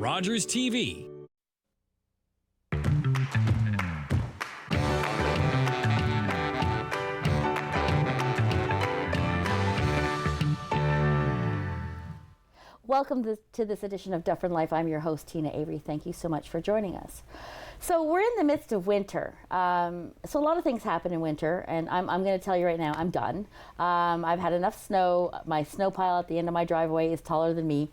Rogers TV. Welcome to this edition of Dufferin Life. I'm your host, Teena Avery. Thank you so much for joining us. So we're in the midst of winter. So a lot of things happen in winter, and I'm going to tell you right now, I'm done. I've had enough snow. My snow pile at the end of my driveway is taller than me.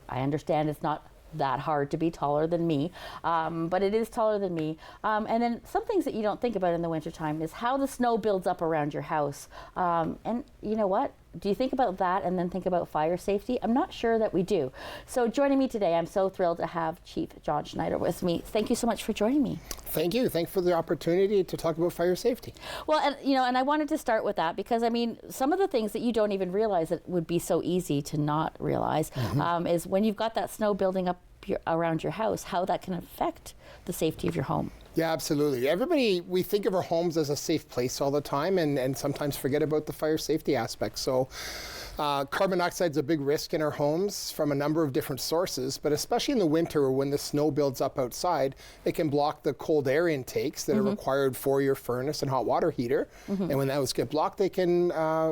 I understand it's not that hard to be taller than me, but it is taller than me. And then some things that you don't think about in the wintertime is how the snow builds up around your house. And you know what? Do you think about that and then think about fire safety? I'm not sure that we do. So joining me today, I'm so thrilled to have Chief John Schneider with me. Thank you so much for joining me. Thank you. Thanks for the opportunity to talk about fire safety. Well, and I wanted to start with that because, I mean, some of the things that you don't even realize that would be so easy to not realize is when you've got that snow building up around your house, how that can affect the safety of your home. Yeah, absolutely. We think of our homes as a safe place all the time and sometimes forget about the fire safety aspect. So carbon dioxide is a big risk in our homes from a number of different sources, but especially in the winter when the snow builds up outside, it can block the cold air intakes that are required for your furnace and hot water heater. And when those get blocked, they can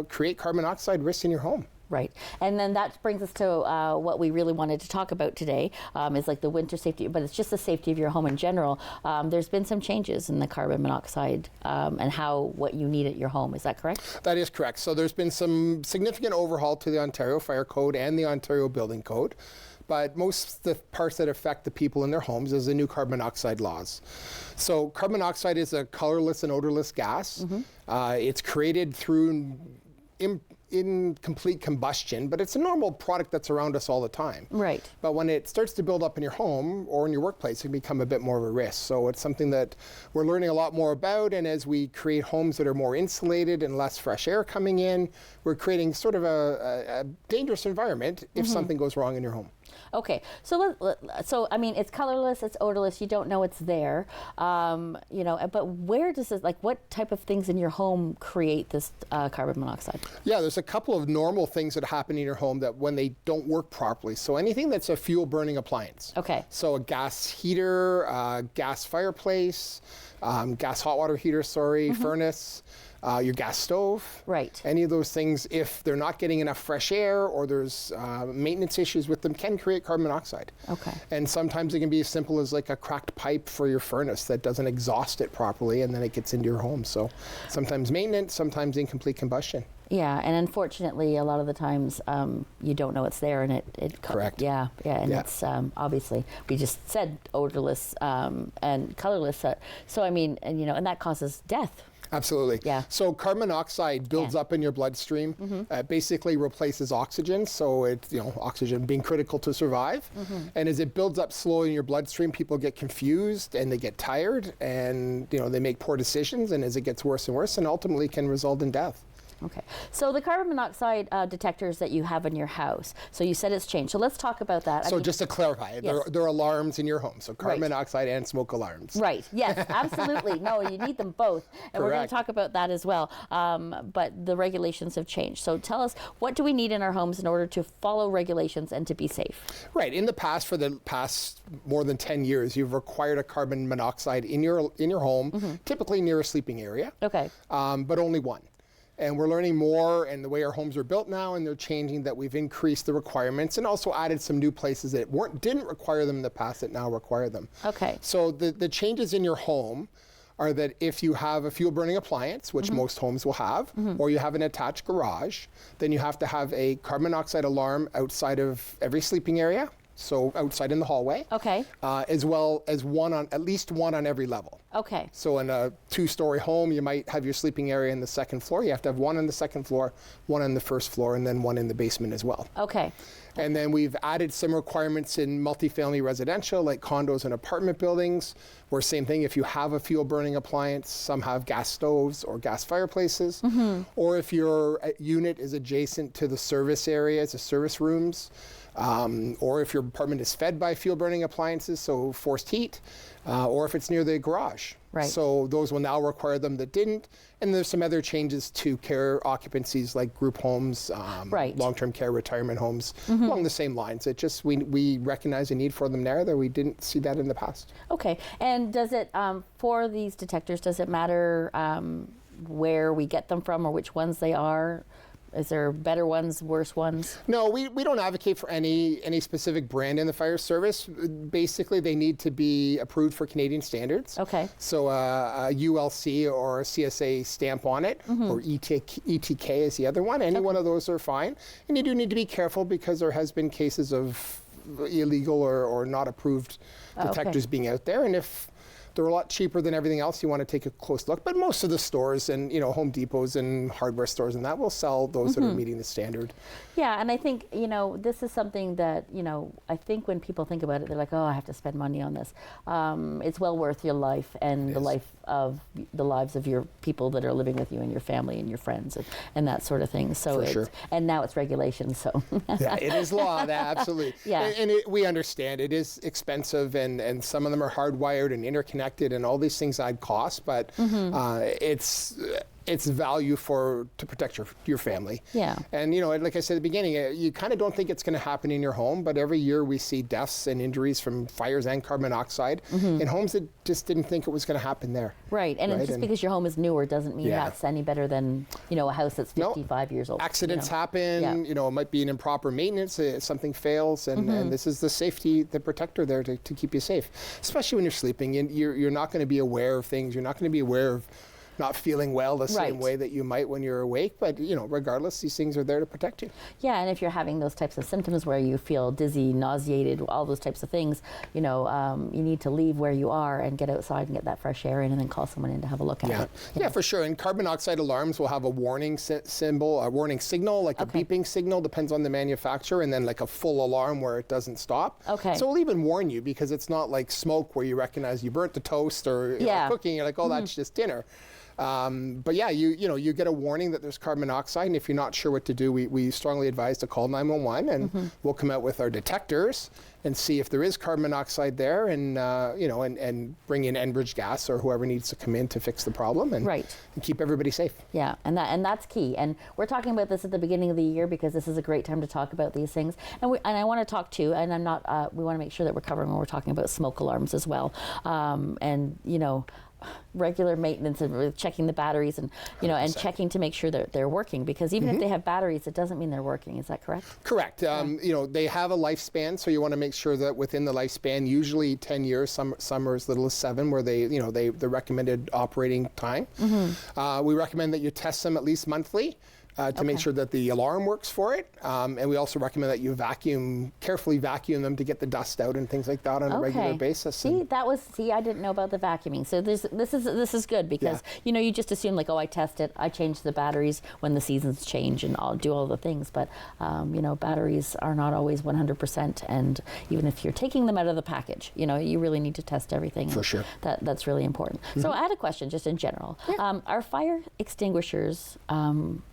create carbon dioxide risks in your home. Right. And then that brings us to what we really wanted to talk about today is like the winter safety, but it's just the safety of your home in general. There's been some changes in the carbon monoxide and what you need at your home. Is that correct? That is correct. So there's been some significant overhaul to the Ontario Fire Code and the Ontario Building Code. But most of the parts that affect the people in their homes is the new carbon monoxide laws. So carbon monoxide is a colorless and odorless gas. It's created through incomplete combustion, but it's a normal product that's around us all the time. Right. But when it starts to build up in your home or in your workplace, it can become a bit more of a risk. So it's something that we're learning a lot more about, and as we create homes that are more insulated and less fresh air coming in, we're creating sort of a dangerous environment if something goes wrong in your home. Okay, so I mean, it's colorless, it's odorless, you don't know it's there, but where does it, like, what type of things in your home create this carbon monoxide? Yeah, there's a couple of normal things that happen in your home that when they don't work properly. So anything that's a fuel burning appliance. Okay. So a gas heater, gas fireplace, gas hot water heater, furnace. Your gas stove, right? Any of those things, if they're not getting enough fresh air or there's maintenance issues with them, can create carbon monoxide. Okay. And sometimes it can be as simple as like a cracked pipe for your furnace that doesn't exhaust it properly, and then it gets into your home. So sometimes maintenance, sometimes incomplete combustion. Yeah, and unfortunately, a lot of the times you don't know it's there, and it correct. Yeah, and it's obviously, we just said odorless and colorless. So I mean, and that causes death. Absolutely. Yeah. So carbon monoxide builds up in your bloodstream, basically replaces oxygen. So it's, oxygen being critical to survive. And as it builds up slowly in your bloodstream, people get confused and they get tired and, they make poor decisions. And as it gets worse and worse, and ultimately can result in death. Okay. So the carbon monoxide detectors that you have in your house, so you said it's changed. So let's talk about that. So just to clarify, yes. there are alarms in your home. So carbon monoxide and smoke alarms. Right. Yes, absolutely. No, you need them both. And we're going to talk about that as well. But the regulations have changed. So tell us, what do we need in our homes in order to follow regulations and to be safe? Right. In the past, for the past more than 10 years, you've required a carbon monoxide in your home, typically near a sleeping area. Okay. But only one. And we're learning more, and the way our homes are built now, and they're changing, that we've increased the requirements and also added some new places that didn't require them in the past that now require them. Okay. So the changes in your home are that if you have a fuel burning appliance, which most homes will have, or you have an attached garage, then you have to have a carbon monoxide alarm outside of every sleeping area. So outside in the hallway. Okay. As well as at least one on every level. Okay. So in a 2-story home, you might have your sleeping area in the second floor. You have to have one on the second floor, one on the first floor, and then one in the basement as well. Okay. And then we've added some requirements in multifamily residential, like condos and apartment buildings, where same thing, if you have a fuel burning appliance, some have gas stoves or gas fireplaces, or if your unit is adjacent to the service areas, the service rooms, or if your apartment is fed by fuel burning appliances, so forced heat, or if it's near the garage. Right. So those will now require them that didn't. And there's some other changes to care occupancies like group homes, long-term care retirement homes, along the same lines. It just, we recognize a need for them now that we didn't see that in the past. Okay, and does it, for these detectors, does it matter where we get them from or which ones they are? Is there better ones, worse ones? No, we don't advocate for any specific brand in the fire service. Basically, they need to be approved for Canadian standards. Okay. So a ULC or a CSA stamp on it, or ETK is the other one. Any one of those are fine. And you do need to be careful because there has been cases of illegal or not approved detectors being out there. And if they're a lot cheaper than everything else, you want to take a close look. But most of the stores and Home Depots and hardware stores and that will sell those that are meeting the standard. Yeah, and I think, this is something that, I think when people think about it, they're like, oh, I have to spend money on this. It's well worth your life and the lives of your people that are living with you and your family and your friends and that sort of thing. So and now it's regulation, so. Yeah, it is law, absolutely. Yeah. And we understand it is expensive and some of them are hardwired and interconnected and all these things add cost, but it's value to protect your family. Yeah. And like I said at the beginning, you kind of don't think it's going to happen in your home, but every year we see deaths and injuries from fires and carbon monoxide in homes that just didn't think it was going to happen there. Right, and just because your home is newer doesn't mean that's any better than a house that's 55 years old. Accidents happen. It might be an improper maintenance. Something fails, and this is the protector there to keep you safe, especially when you're sleeping. You're not going to be aware of things. You're not going to be aware of not feeling well the same way that you might when you're awake, but regardless, these things are there to protect you. Yeah, and if you're having those types of symptoms where you feel dizzy, nauseated, all those types of things, you need to leave where you are and get outside and get that fresh air in, and then call someone in to have a look at it. Yeah, for sure. And carbon monoxide alarms will have a warning symbol, a warning signal, like a beeping signal, depends on the manufacturer, and then like a full alarm where it doesn't stop. Okay. So we'll even warn you because it's not like smoke where you recognize you burnt the toast or cooking. You're like, oh, that's just dinner. But yeah, you get a warning that there's carbon monoxide, and if you're not sure what to do, we strongly advise to call 911, and we'll come out with our detectors and see if there is carbon monoxide there, and and bring in Enbridge gas or whoever needs to come in to fix the problem and keep everybody safe. Yeah, and that's key. And we're talking about this at the beginning of the year because this is a great time to talk about these things. And I want to talk too, and I'm not. We want to make sure that we're covering when we're talking about smoke alarms as well, regular maintenance and checking the batteries and and checking to make sure that they're working, because even if they have batteries, it doesn't mean they're working. Is that correct? Correct. They have a lifespan, so you want to make sure that within the lifespan, usually 10 years, some are as little as 7, where the recommended operating time. We recommend that you test them at least monthly. To make sure that the alarm works for it. And we also recommend that you carefully vacuum them to get the dust out and things like that on a regular basis. I didn't know about the vacuuming. So this is good because, you just assume like, oh, I test it, I change the batteries when the seasons change and I'll do all the things. But, batteries are not always 100%. And even if you're taking them out of the package, you really need to test everything. For sure. That's really important. So I had a question just in general. Are fire extinguishers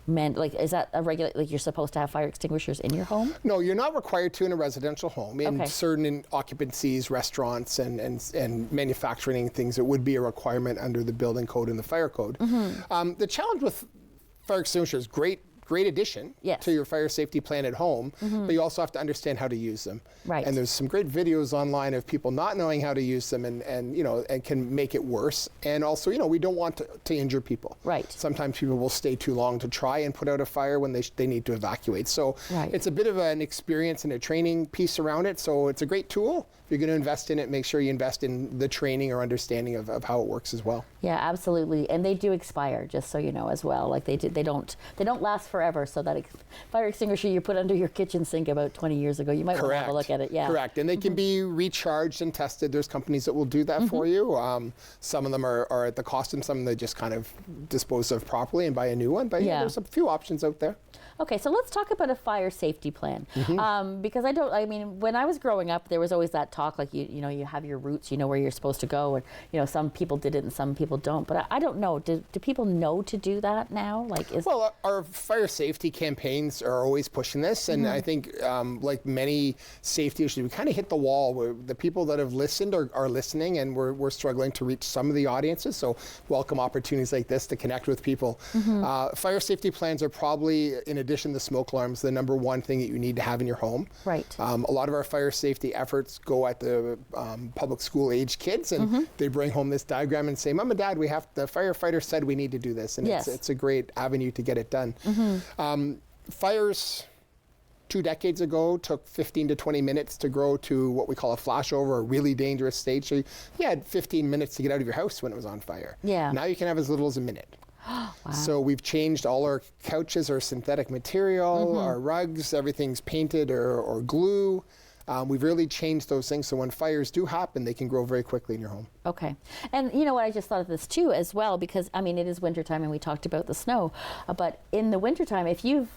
meant, is that a regular, you're supposed to have fire extinguishers in your home? No, you're not required to in a residential home. In certain occupancies, restaurants, and manufacturing things, it would be a requirement under the building code and the fire code. The challenge with fire extinguishers, great addition to your fire safety plan at home, but you also have to understand how to use them. Right. And there's some great videos online of people not knowing how to use them and can make it worse. And also, we don't want to injure people. Right. Sometimes people will stay too long to try and put out a fire when they need to evacuate. So it's a bit of an experience and a training piece around it. So it's a great tool. If you're going to invest in it, make sure you invest in the training or understanding of how it works as well. Yeah, absolutely. And they do expire, just so you know as well. Like they don't last forever. So that fire extinguisher you put under your kitchen sink about 20 years ago, you might want to have a look at it. Yeah. Correct. And they can be recharged and tested. There's companies that will do that for you. Some of them are at the cost, and some they just kind of dispose of properly and buy a new one. But there's a few options out there. Okay, so let's talk about a fire safety plan. Because when I was growing up, there was always that talk, like, you have your routes, you know where you're supposed to go, and, some people did it and some people don't. But I don't know, do people know to do that now? Well, our fire safety campaigns are always pushing this, and I think, like many safety issues, we kind of hit the wall where the people that have listened are listening, and we're struggling to reach some of the audiences, so welcome opportunities like this to connect with people. Fire safety plans are probably, in addition to smoke alarms, the number one thing that you need to have in your home. Right. A lot of our fire safety efforts go at the public school age kids, and they bring home this diagram and say, Mom and Dad, the firefighter said we need to do this, and it's a great avenue to get it done. Fires 2 decades ago took 15 to 20 minutes to grow to what we call a flashover, a really dangerous stage. So you had 15 minutes to get out of your house when it was on fire. Yeah. Now you can have as little as a minute. Wow. So we've changed all our couches are synthetic material, our rugs, everything's painted or glue. We've really changed those things so when fires do happen, they can grow very quickly in your home. Okay. And you know what, I just thought of this too as well, because it is wintertime and we talked about the snow, but in the wintertime, if you've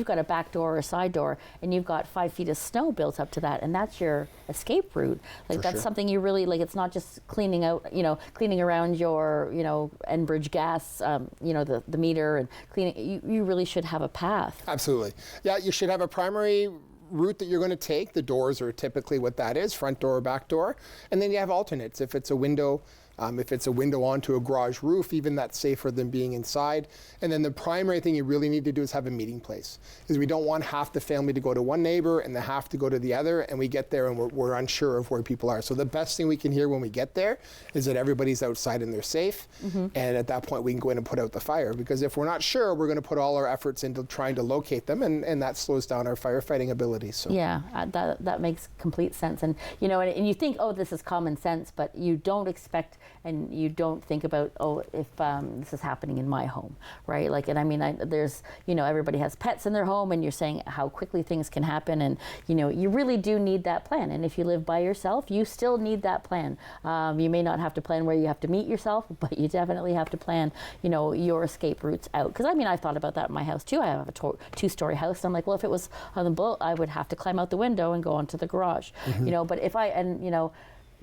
got a back door or a side door and you've got 5 feet of snow built up to that, and that's your escape route, that's something you really, it's not just cleaning around your, Enbridge gas, the meter and cleaning, you really should have a path. Absolutely. Yeah, you should have a primary route that you're going to take. The doors are typically what that is, front door or back door. And then you have alternates. If it's a window onto a garage roof, even that's safer than being inside. And then the primary thing you really need to do is have a meeting place, because we don't want half the family to go to one neighbor and the half to go to the other, and we get there and we're unsure of where people are. So the best thing we can hear when we get there is that everybody's outside and they're safe. And at that point we can go in and put out the fire, because if we're not sure, we're going to put all our efforts into trying to locate them, and that slows down our firefighting abilities. So. Yeah, that makes complete sense. And and you think, oh, this is common sense, but you don't expect and you don't think about, if this is happening in my home, right? There's, everybody has pets in their home, and you're saying how quickly things can happen, and you really do need that plan. And if you live by yourself, you still need that plan. You may not have to plan where you have to meet yourself, but you definitely have to plan, your escape routes out. Because I thought about that in my house too. I have a 2-story house. And I'm like, well, if it was on the boat, I would have to climb out the window and go onto the garage, but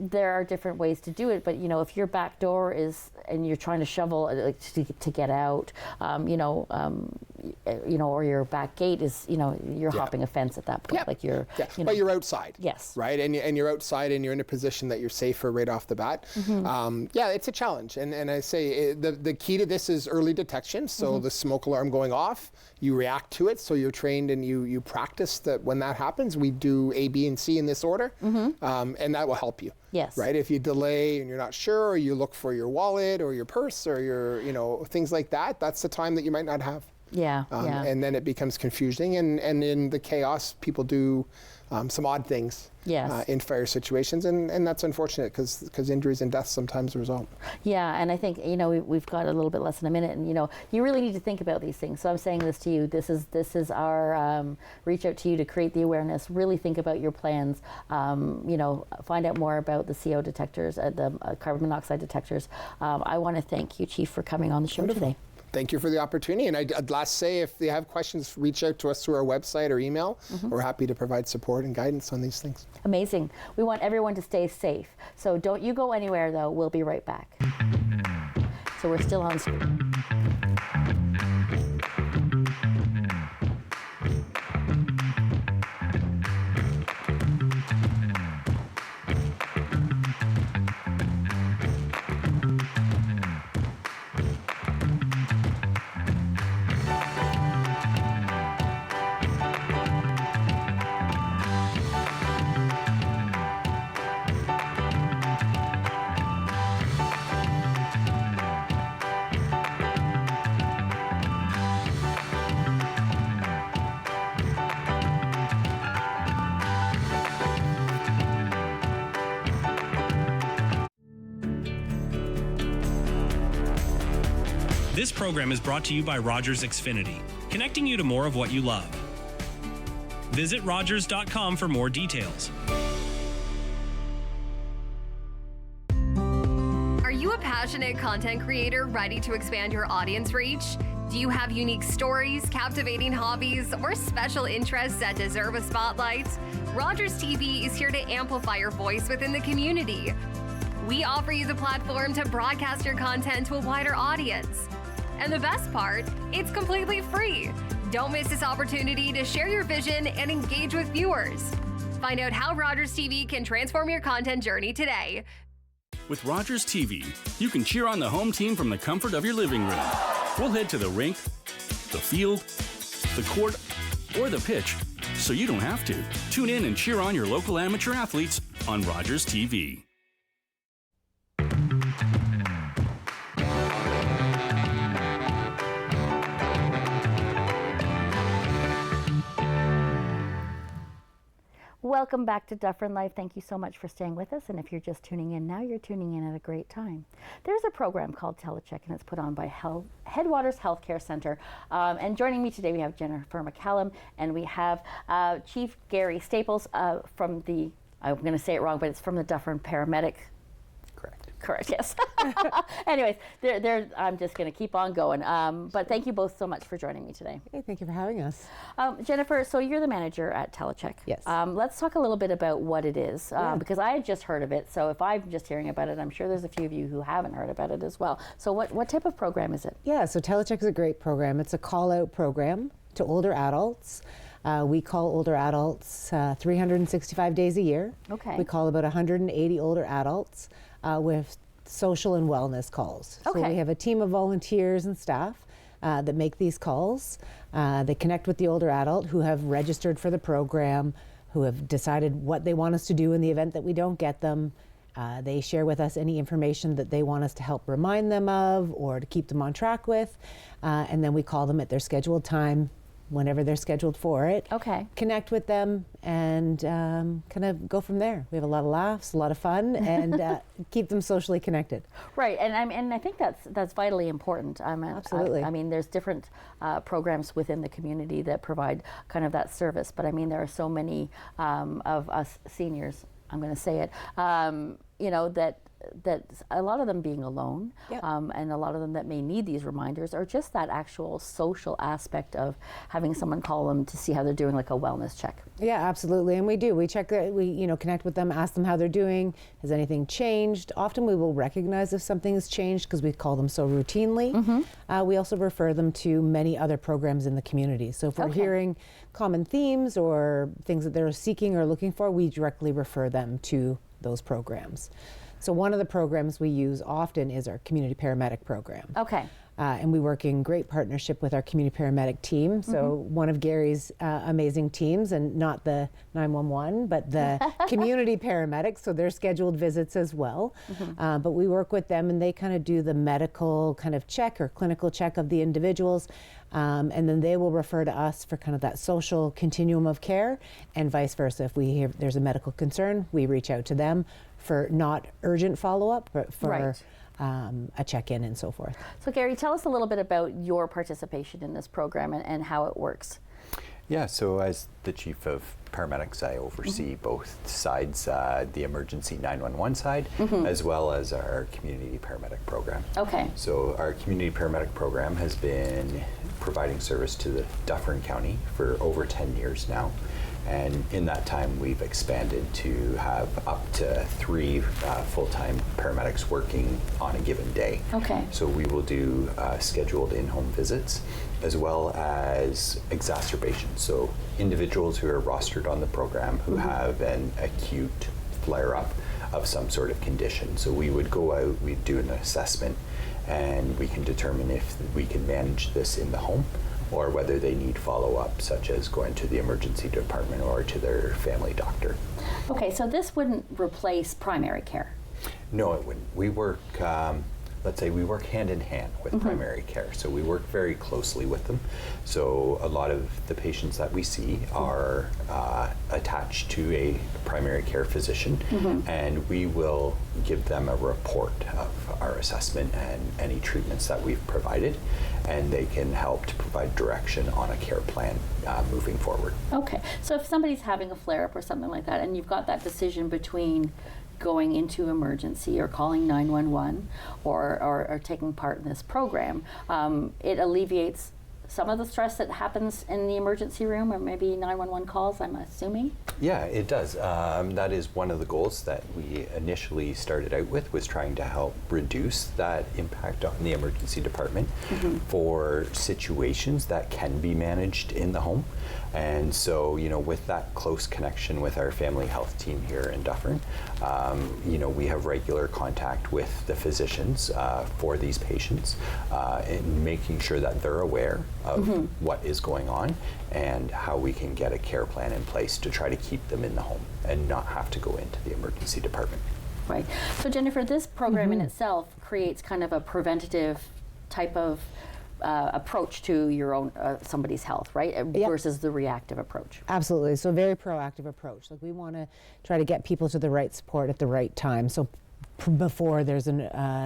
there are different ways to do it, but if your back door is, and you're trying to shovel to get out, or your back gate is, you're hopping a fence at that point, but you're outside. Yes. Right, and you're outside, and you're in a position that you're safer right off the bat. It's a challenge, and I say the key to this is early detection. So the smoke alarm going off, you react to it, so you're trained and you practice that when that happens, we do A, B, and C in this order, and that will help you. Yes. Right. If you delay and you're not sure, or you look for your wallet or your purse or your, things like that, that's the time that you might not have. Yeah. And then it becomes confusing, and in the chaos, people do some odd things. Yes. In fire situations, and that's unfortunate because injuries and deaths sometimes result. Yeah, and I think we've got a little bit less than a minute, and you really need to think about these things. So I'm saying this to you. This is our reach out to you to create the awareness. Really think about your plans. Find out more about the CO detectors, the carbon monoxide detectors. I want to thank you, Chief, for coming on the show today. Thank you for the opportunity. And I'd last say, if you have questions, reach out to us through our website or email. We're happy to provide support and guidance on these things. Amazing. We want everyone to stay safe. So don't you go anywhere, though. We'll be right back. So we're still on screen. This program is brought to you by Rogers Xfinity, connecting you to more of what you love. Visit Rogers.com for more details. Are you a passionate content creator ready to expand your audience reach? Do you have unique stories, captivating hobbies, or special interests that deserve a spotlight? Rogers TV is here to amplify your voice within the community. We offer you the platform to broadcast your content to a wider audience. And the best part, it's completely free. Don't miss this opportunity to share your vision and engage with viewers. Find out how Rogers TV can transform your content journey today. With Rogers TV, you can cheer on the home team from the comfort of your living room. We'll head to the rink, the field, the court, or the pitch, so you don't have to. Tune in and cheer on your local amateur athletes on Rogers TV. Welcome back to Dufferin Live. Thank you so much for staying with us. And if you're just tuning in now, you're tuning in at a great time. There's a program called Telecheck, and it's put on by Headwaters Healthcare Center. And joining me today, we have Jennifer McCallum, and we have Chief Gary Staples from the, I'm going to say it wrong, but it's from the Dufferin Paramedic. Correct, yes. Anyways, I'm just going to keep on going. But thank you both so much for joining me today. Hey, thank you for having us. Jennifer, so you're the manager at Telecheck. Yes. Let's talk a little bit about what it is, because I had just heard of it. So if I'm just hearing about it, I'm sure there's a few of you who haven't heard about it as well. So what type of program is it? Yeah, so Telecheck is a great program. It's a call-out program to older adults. We call older adults 365 days a year. Okay. We call about 180 older adults with social and wellness calls. Okay. So we have a team of volunteers and staff that make these calls. They connect with the older adult who have registered for the program, who have decided what they want us to do in the event that we don't get them. They share with us any information that they want us to help remind them of or to keep them on track with. And then we call them at their scheduled time, whenever they're scheduled for it. Okay. Connect with them and kind of go from there. We have a lot of laughs, a lot of fun, and keep them socially connected. Right, and I think that's vitally important. Absolutely. I mean, there's different programs within the community that provide kind of that service, but I mean, there are so many of us seniors, I'm going to say it, that a lot of them being alone, Yep. and a lot of them that may need these reminders, or just that actual social aspect of having someone call them to see how they're doing, like a wellness check. Yeah, absolutely, and we do. We check that. We connect with them, ask them how they're doing. Has anything changed? Often we will recognize if something has changed because we call them so routinely. Mm-hmm. We also refer them to many other programs in the community. So if we're hearing common themes or things that they're seeking or looking for, we directly refer them to those programs. So one of the programs we use often is our community paramedic program. Okay. And we work in great partnership with our community paramedic team. So one of Gary's amazing teams, and not the 911, but the community paramedics, so they're scheduled visits as well. But we work with them and they kind of do the medical kind of check or clinical check of the individuals. And then they will refer to us for kind of that social continuum of care, and vice versa. If we hear there's a medical concern, we reach out to them for not urgent follow-up, but for a check-in and so forth. So Gary, tell us a little bit about your participation in this program and how it works. Yeah, so as the Chief of Paramedics, I oversee both sides, the emergency 911 side, as well as our community paramedic program. Okay. So our community paramedic program has been providing service to the Dufferin County for over 10 years now. And in that time, we've expanded to have up to 3 full-time paramedics working on a given day. Okay. So we will do scheduled in-home visits, as well as exacerbations. So individuals who are rostered on the program who have an acute flare-up of some sort of condition. So we would go out, we'd do an assessment, and we can determine if we can manage this in the home, or whether they need follow-up, such as going to the emergency department or to their family doctor. Okay, so this wouldn't replace primary care? No, it wouldn't. We work, let's say we work hand in hand with primary care, so we work very closely with them. So a lot of the patients that we see are attached to a primary care physician, and we will give them a report of our assessment and any treatments that we've provided, and they can help to provide direction on a care plan moving forward. Okay, so if somebody's having a flare-up or something like that, and you've got that decision between going into emergency or calling 911 or taking part in this program, it alleviates some of the stress that happens in the emergency room or maybe 911 calls, I'm assuming? Yeah, it does. That is one of the goals that we initially started out with, was trying to help reduce that impact on the emergency department for situations that can be managed in the home. And so, with that close connection with our family health team here in Dufferin, we have regular contact with the physicians for these patients, and making sure that they're aware of what is going on and how we can get a care plan in place to try to keep them in the home and not have to go into the emergency department. Right. So Jennifer, this program in itself creates kind of a preventative type of approach to your own somebody's health, right? Versus the reactive approach. Absolutely. So very proactive approach. Like we want to try to get people to the right support at the right time. So before there's an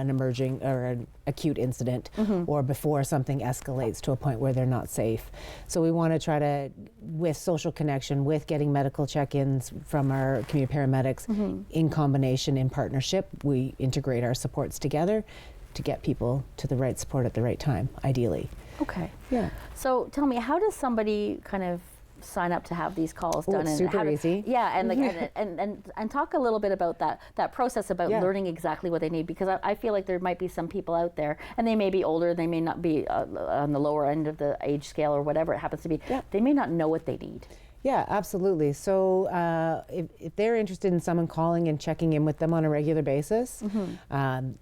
emerging or an acute incident, or before something escalates to a point where they're not safe. So we want to try to, with social connection, with getting medical check-ins from our community paramedics, in combination, in partnership, we integrate our supports together to get people to the right support at the right time, ideally. Okay. Yeah. So tell me, how does somebody kind of sign up to have these calls done? It's super easy. Yeah, and talk a little bit about that process about learning exactly what they need, because I feel like there might be some people out there, and they may be older, they may not be on the lower end of the age scale or whatever it happens to be. Yeah. They may not know what they need. Yeah, absolutely. So if they're interested in someone calling and checking in with them on a regular basis,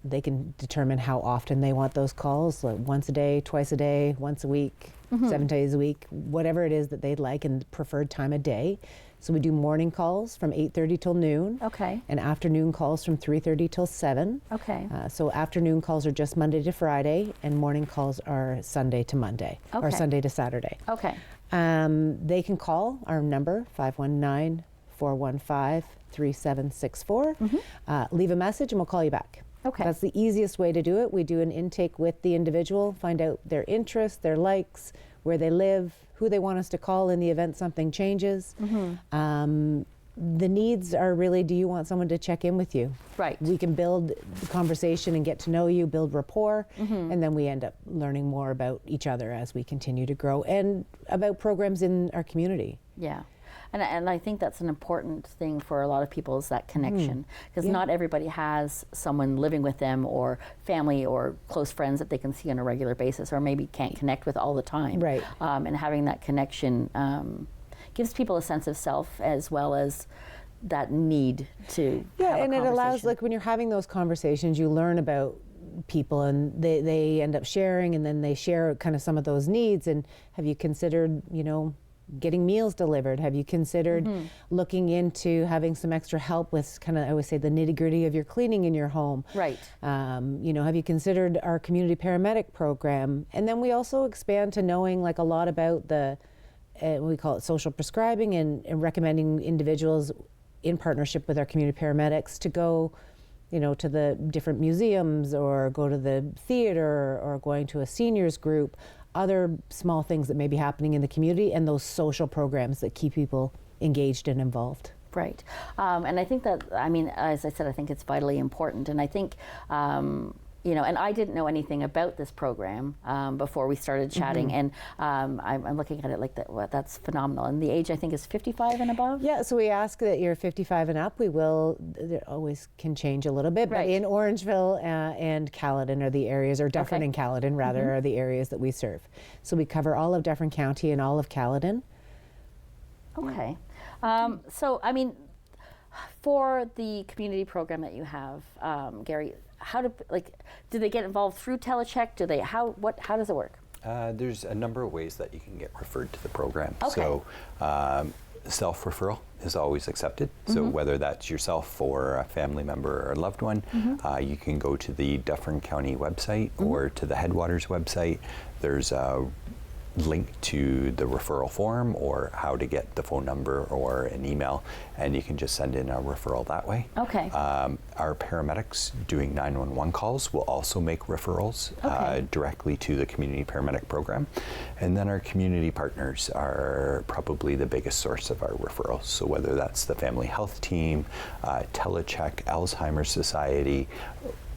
they can determine how often they want those calls, like once a day, twice a day, once a week, 7 days a week, whatever it is that they'd like and preferred time of day. So we do morning calls from 8:30 till noon. Okay. And afternoon calls from 3:30 till 7. Okay. So afternoon calls are just Monday to Friday, and morning calls are Sunday to Monday, or Sunday to Saturday. Okay. They can call our number, 519-415-3764. Leave a message and we'll call you back. Okay. That's the easiest way to do it. We do an intake with the individual, find out their interests, their likes, where they live, who they want us to call in the event something changes. The needs are really, do you want someone to check in with you? Right. We can build the conversation and get to know you, build rapport, and then we end up learning more about each other as we continue to grow and about programs in our community. Yeah. And I think that's an important thing for a lot of people, is that connection, because not everybody has someone living with them or family or close friends that they can see on a regular basis, or maybe can't connect with all the time. Right. And having that connection gives people a sense of self, as well as that need to have a and it allows, conversation. like when you're having those conversations, you learn about people, and they end up sharing, and then they share kind of some of those needs. And have you considered, getting meals delivered? Have you considered looking into having some extra help with kind of, I always say, the nitty-gritty of your cleaning in your home? Right. Have you considered our community paramedic program? And then we also expand to knowing like a lot about the, we call it social prescribing, and recommending individuals in partnership with our community paramedics to go, to the different museums, or go to the theater, or going to a seniors group, other small things that may be happening in the community, and those social programs that keep people engaged and involved. Right. And I think that, as I said, I think it's vitally important. And I think, and I didn't know anything about this program before we started chatting. And I'm looking at it like that. Well, that's phenomenal. And the age, I think, is 55 and above? Yeah, so we ask that you're 55 and up. We will, it always can change a little bit, but in Orangeville and Caledon are the areas, or Dufferin and Caledon, rather, are the areas that we serve. So we cover all of Dufferin County and all of Caledon. Okay. So, for the community program that you have, Gary, do they get involved through Telecheck? How does it work? There's a number of ways that you can get referred to the program. Okay. So self-referral is always accepted. So whether that's yourself or a family member or a loved one, you can go to the Dufferin County website or to the Headwaters website. There's link to the referral form or how to get the phone number or an email, and you can just send in a referral that way. Okay. Our paramedics doing 911 calls will also make referrals directly to the community paramedic program. And then our community partners are probably the biggest source of our referrals. So whether that's the family health team, Telecheck, Alzheimer's Society,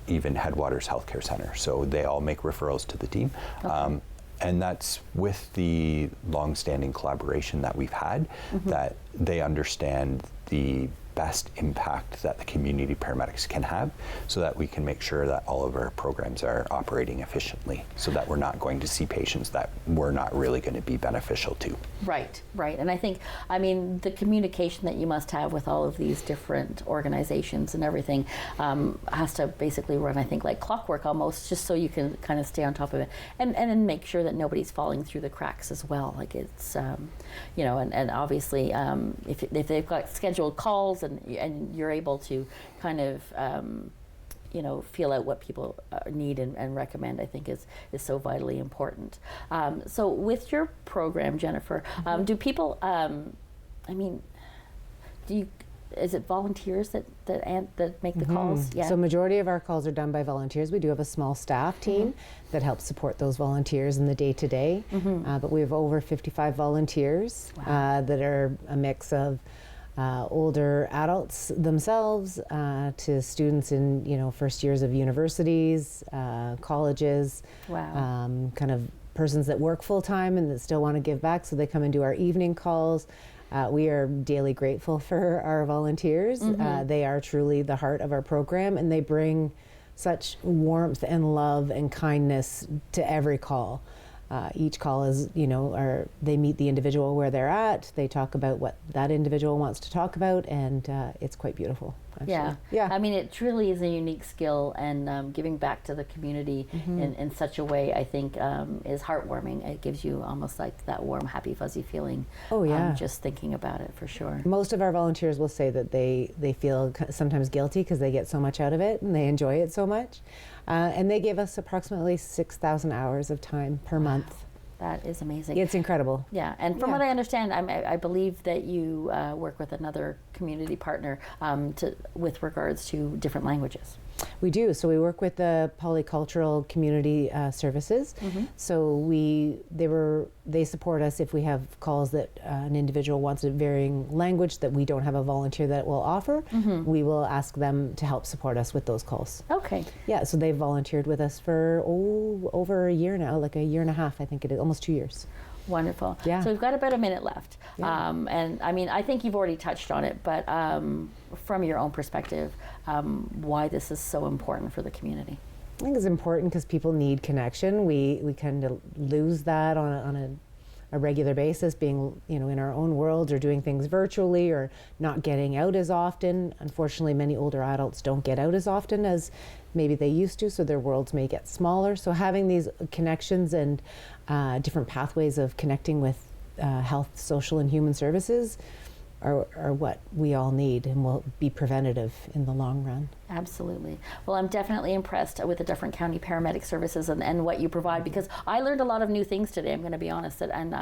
even Headwaters Healthcare Center. So they all make referrals to the team. Okay. And that's with the long-standing collaboration that we've had, that they understand the best impact that the community paramedics can have, so that we can make sure that all of our programs are operating efficiently, so that we're not going to see patients that we're not really going to be beneficial to. Right, right. And I think, I mean, the communication that you must have with all of these different organizations and everything has to basically run, I think, like clockwork almost, just so you can kind of stay on top of it and then make sure that nobody's falling through the cracks as well. Like it's, you know, and obviously if they've got scheduled calls and you're able to kind of you know, feel out what people need and recommend, I think is so vitally important. So with your program, Jennifer, do people, I mean, is it volunteers that make the calls? Yeah. So majority of our calls are done by volunteers. We do have a small staff team that helps support those volunteers in the day-to-day, but we have over 55 volunteers that are a mix of older adults themselves to students in, you know, first years of universities, colleges, kind of persons that work full-time and that still want to give back, so they come and do our evening calls. We are daily grateful for our volunteers. They are truly the heart of our program, and they bring such warmth and love and kindness to every call. Each call is, you know, they meet the individual where they're at. They talk about what that individual wants to talk about, and it's quite beautiful. Actually. Yeah. I mean, it truly is a unique skill, and giving back to the community in such a way, I think, is heartwarming. It gives you almost like that warm, happy, fuzzy feeling. Oh yeah. Just thinking about it, for sure. Most of our volunteers will say that they feel sometimes guilty because they get so much out of it and they enjoy it so much. And they give us approximately 6,000 hours of time per month. That is amazing. It's incredible. Yeah, and from what I understand, I believe that you work with another community partner with regards to different languages. We do. So we work with the Polycultural Community Services. So they support us if we have calls that an individual wants a varying language that we don't have a volunteer that will offer. We will ask them to help support us with those calls. Okay. Yeah, so they've volunteered with us for over a year now, like a year and a half, I think it is, almost 2 years. Wonderful. Yeah. So we've got about a minute left. Yeah. And I mean, I think you've already touched on it, but from your own perspective, why this is so important for the community? I think it's important because people need connection. We kind of lose that on a regular basis, being, you know, in our own worlds or doing things virtually or not getting out as often. Unfortunately, many older adults don't get out as often as maybe they used to, so their worlds may get smaller. So having these connections and different pathways of connecting with health, social, and human services are what we all need and will be preventative in the long run. Absolutely. Well, I'm definitely impressed with the Dufferin County Paramedic Services and what you provide, because I learned a lot of new things today, I'm going to be honest, and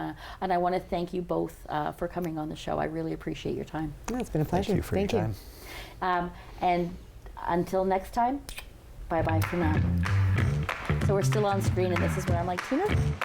I want to thank you both for coming on the show. I really appreciate your time. Oh, it's been a pleasure. Thank you for your time. And until next time, bye-bye for now. So we're still on screen, and this is where I'm like, Teena?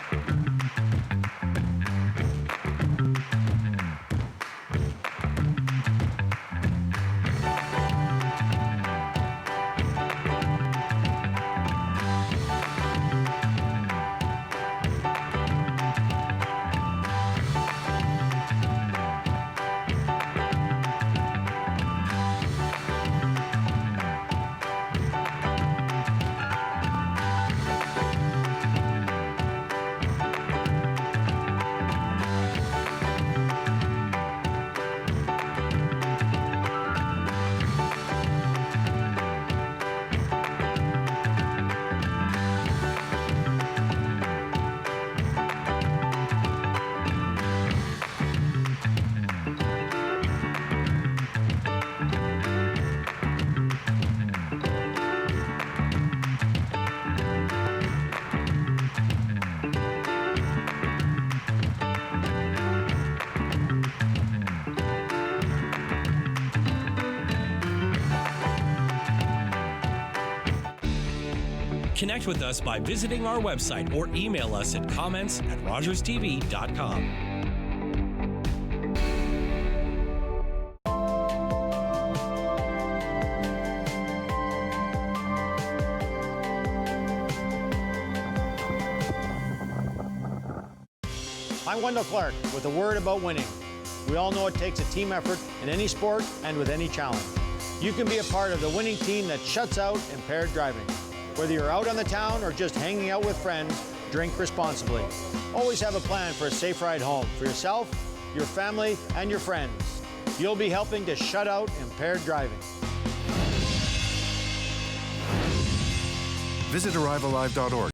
Connect with us by visiting our website or email us at comments@rogerstv.com. I'm Wendell Clark with a word about winning. We all know it takes a team effort in any sport and with any challenge. You can be a part of the winning team that shuts out impaired driving. Whether you're out on the town or just hanging out with friends, drink responsibly. Always have a plan for a safe ride home for yourself, your family, and your friends. You'll be helping to shut out impaired driving. Visit ArriveAlive.org.